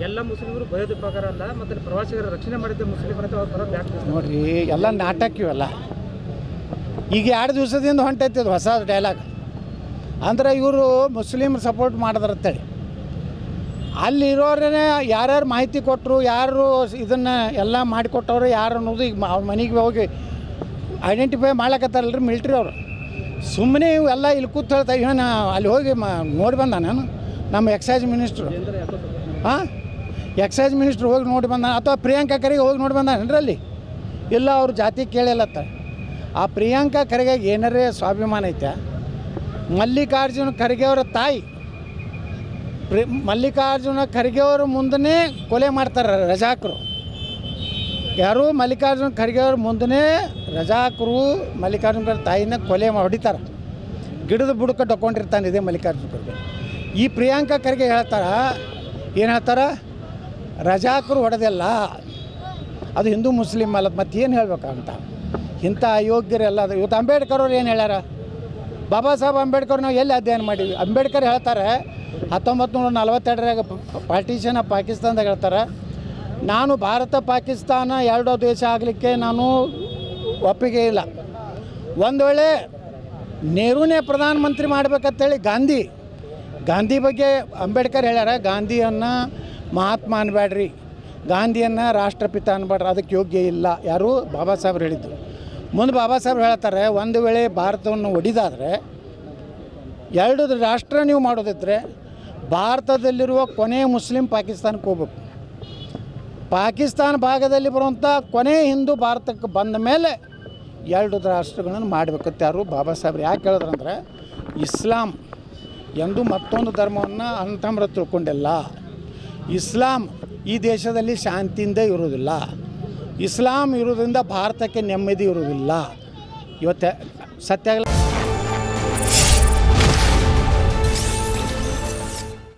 ಎಲ್ಲ ಮುಸ್ಲಿಮರು ಭಯೋತ್ಪಾದಕರ ಅಲ್ಲ, ಮತ್ತು ಪ್ರವಾಸಿಗರ ರಕ್ಷಣೆ ಮಾಡಿದ್ದ ಮುಸ್ಲಿಮರ ನೋಡ್ರಿ ಎಲ್ಲ ನಾಟಕ ಇವೆಲ್ಲ. ಈಗ 2 ದಿವಸದಿಂದ ಹೊಂಟೈತಿ ಹೊಸ ಡೈಲಾಗ್. ಅಂದ್ರೆ ಇವರು ಮುಸ್ಲಿಮ್ ಸಪೋರ್ಟ್ ಮಾಡಿದ್ರಂತೇಳಿ ಅಲ್ಲಿರೋರೇ ಯಾರ್ಯಾರು ಮಾಹಿತಿ ಕೊಟ್ಟರು, ಯಾರು ಇದನ್ನು ಎಲ್ಲ ಮಾಡಿಕೊಟ್ಟವ್ರು ಯಾರು ಅನ್ನೋದು ಈಗ ಅವ್ರ ಮನೆಗೆ ಹೋಗಿ ಐಡೆಂಟಿಫೈ ಮಾಡ್ಲಕತ್ತಾರಲ್ರಿ ಮಿಲ್ಟ್ರಿ ಅವರು. ಸುಮ್ಮನೆ ಇವೆಲ್ಲ ಇಲ್ಲಿ ಕೂತು ಹೇಳ್ತಾ ಇವನು ಅಲ್ಲಿ ಹೋಗಿ ನೋಡಿ ಬಂದ ನಾನು ನಮ್ಮ ಎಕ್ಸೈಸ್ ಮಿನಿಸ್ಟ್ರು. ಹಾಂ, ಎಕ್ಸೈಸ್ ಮಿನಿಸ್ಟ್ರು ಹೋಗಿ ನೋಡಿ ಬಂದ, ಅಥವಾ ಪ್ರಿಯಾಂಕಾ ಖರ್ಗೆ ಹೋಗಿ ನೋಡಿ ಬಂದಾನೇನ್ರಿ ಅಲ್ಲಿ? ಇಲ್ಲ, ಅವ್ರ ಜಾತಿ ಕೇಳಿಲ್ಲತ್ತ. ಆ ಪ್ರಿಯಾಂಕಾ ಖರ್ಗೆ ಏನಾರೇ ಸ್ವಾಭಿಮಾನ ಐತೆ? ಮಲ್ಲಿಕಾರ್ಜುನ ಖರ್ಗೆ ಅವರ ತಾಯಿ ಮಲ್ಲಿಕಾರ್ಜುನ ಖರ್ಗೆ ಅವ್ರ ಮುಂದೆ ಕೊಲೆ ಮಾಡ್ತಾರೆ ರಜಾಕರು. ಯಾರು? ಮಲ್ಲಿಕಾರ್ಜುನ ಖರ್ಗೆ ಅವ್ರ ಮುಂದೆ ರಜಾಕರು ಮಲ್ಲಿಕಾರ್ಜುನ ಖರ್ಗೆ ತಾಯಿನ ಕೊಲೆ ಹೊಡಿತಾರೆ. ಗಿಡದ ಬುಡಕ್ಕೆ ಡೊಕ್ಕೊಂಡಿರ್ತಾನೆ ಇದೇ ಮಲ್ಲಿಕಾರ್ಜುನ ಖರ್ಗೆ. ಈ ಪ್ರಿಯಾಂಕಾ ಖರ್ಗೆ ಏನು ಹೇಳ್ತಾರೆ? ರಜಾಕರು ಹೊಡೆದಿಲ್ಲ, ಅದು ಹಿಂದೂ ಮುಸ್ಲಿಮ್ ಅಲ್ಲ. ಮತ್ತು ಏನು ಹೇಳ್ಬೇಕಂತ ಇಂಥ ಅಯೋಗ್ಯರೆಲ್ಲ. ಇವತ್ತು ಅಂಬೇಡ್ಕರ್ ಅವ್ರು ಏನು ಹೇಳ್ಯಾರ? ಬಾಬಾ ಸಾಹೇಬ್ ಅಂಬೇಡ್ಕರ್ ನಾವು ಎಲ್ಲಿ ಅಧ್ಯಯನ ಮಾಡೀವಿ? ಅಂಬೇಡ್ಕರ್ ಹೇಳ್ತಾರೆ 1942ರಾಗ ಪಾರ್ಟಿಷನ್ ಆಫ್ ಪಾಕಿಸ್ತಾನದಾಗ ಹೇಳ್ತಾರೆ, ನಾನು ಭಾರತ ಪಾಕಿಸ್ತಾನ 2 ದೇಶ ಆಗಲಿಕ್ಕೆ ನಾನು ಒಪ್ಪಿಗೆ ಇಲ್ಲ. ಒಂದು ವೇಳೆ ನೆಹರೂನೇ ಪ್ರಧಾನಮಂತ್ರಿ ಮಾಡಬೇಕಂತೇಳಿ ಗಾಂಧಿ ಬಗ್ಗೆ ಅಂಬೇಡ್ಕರ್ ಹೇಳ್ಯಾರ, ಗಾಂಧಿಯನ್ನು ಮಹಾತ್ಮ ಅನ್ಬೇಡ್ರಿ, ಗಾಂಧಿಯನ್ನು ರಾಷ್ಟ್ರಪಿತ ಅನ್ಬೇಡ್ರಿ, ಅದಕ್ಕೆ ಯೋಗ್ಯ ಇಲ್ಲ. ಯಾರು? ಬಾಬಾ ಸಾಹೇಬ್ರು ಹೇಳಿದ್ದು. ಮುಂದೆ ಬಾಬಾ ಸಾಹೇಬ್ರು ಹೇಳ್ತಾರೆ, ಒಂದು ವೇಳೆ ಭಾರತವನ್ನು ಒಡಿದಾದರೆ 2 ರಾಷ್ಟ್ರ ನೀವು ಮಾಡೋದಿದ್ರೆ ಭಾರತದಲ್ಲಿರುವ ಕೊನೆಯ ಮುಸ್ಲಿಂ ಪಾಕಿಸ್ತಾನಕ್ಕೆ ಹೋಗ್ಬೇಕು. ಪಾಕಿಸ್ತಾನ ಭಾಗದಲ್ಲಿ ಬರುವಂಥ ಕೊನೆ ಹಿಂದೂ ಭಾರತಕ್ಕೆ ಬಂದ ಮೇಲೆ 2 ರಾಷ್ಟ್ರಗಳನ್ನು ಮಾಡಬೇಕಂತ ಯಾರು? ಬಾಬಾ ಸಾಹೇಬ್ರು. ಯಾಕೆ ಹೇಳಿದ್ರಂದ್ರೆ, ಇಸ್ಲಾಂ ಎಂದು ಮತ್ತೊಂದು ಧರ್ಮವನ್ನು ಅಂತಮ್ರ ತಿಳ್ಕೊಂಡಿಲ್ಲ. ಇಸ್ಲಾಂ ಈ ದೇಶದಲ್ಲಿ ಶಾಂತಿಯಿಂದ ಇರುವುದಿಲ್ಲ. ಇಸ್ಲಾಂ ಇರೋದ್ರಿಂದ ಭಾರತಕ್ಕೆ ನೆಮ್ಮದಿ ಇರುವುದಿಲ್ಲ. ಇವತ್ತು ಸತ್ಯ